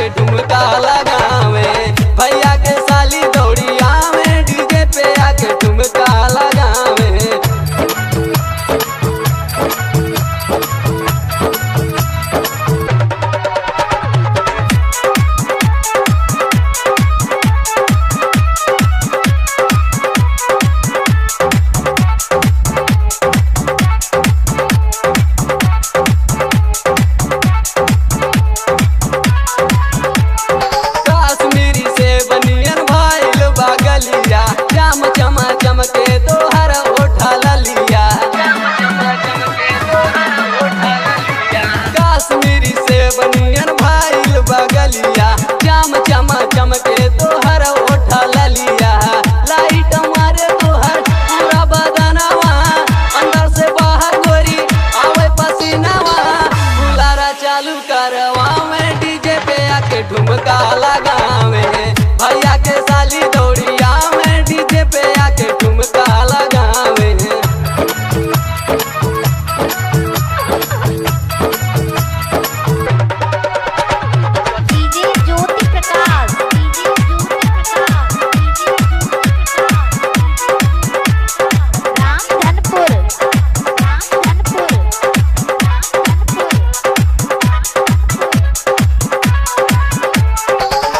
आके ठुमका लगावे। भैया के साली दौड़िया में डीजे पे आके ठुमका लगावे। चमके तोहर ओठा ललिया, कश्मीरी से बनियन भाईल बगलिया। चम चम चमके तोहर ओठा ललिया। लाइट मारे तोहर पूरा बदनवा, अंदर से बाहर गोरी आवे पसीनावा। बुलारा चालू करवा में डीजे पे आके ठुमका लगावे। भैया के साली दौड़िया में डीजे पे आके ठुमका लगावे। DJ Jyoti Prakash, DJ Jyoti Prakash, DJ Jyoti Prakash, Ramdhanpur, Ramdhanpur,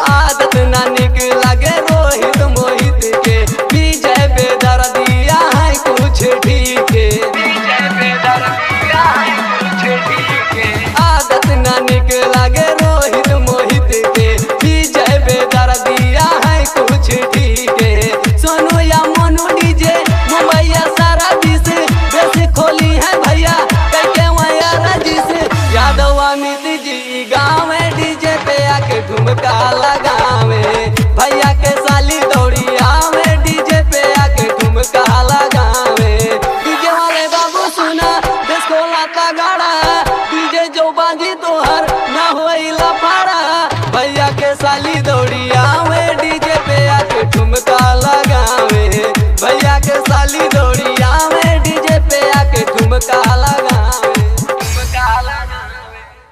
आदत ना निक लगे रोहित मोहित के, विजय बेदर्दिया है कुछ ठीक है। आदत ना निक लगे रोहित मोहित के, विजय बेदर्दिया है कुछ ठीक है। सोनू या मोनू डीजे मुंबईया सारा बीस बेस खोली है भैया कैके वैया जिस। यादव अमित जी गाँव में डीजे पे आके ठुमका लगावे। भैया के साली दौड़िया में डीजे पे आके ठुमका लगावे। डीजे वाले बाबू सुना देश को लाता गाड़ा, डीजे जो बाजी तोहर ना होइला फाड़ा। भैया के साली दौड़िया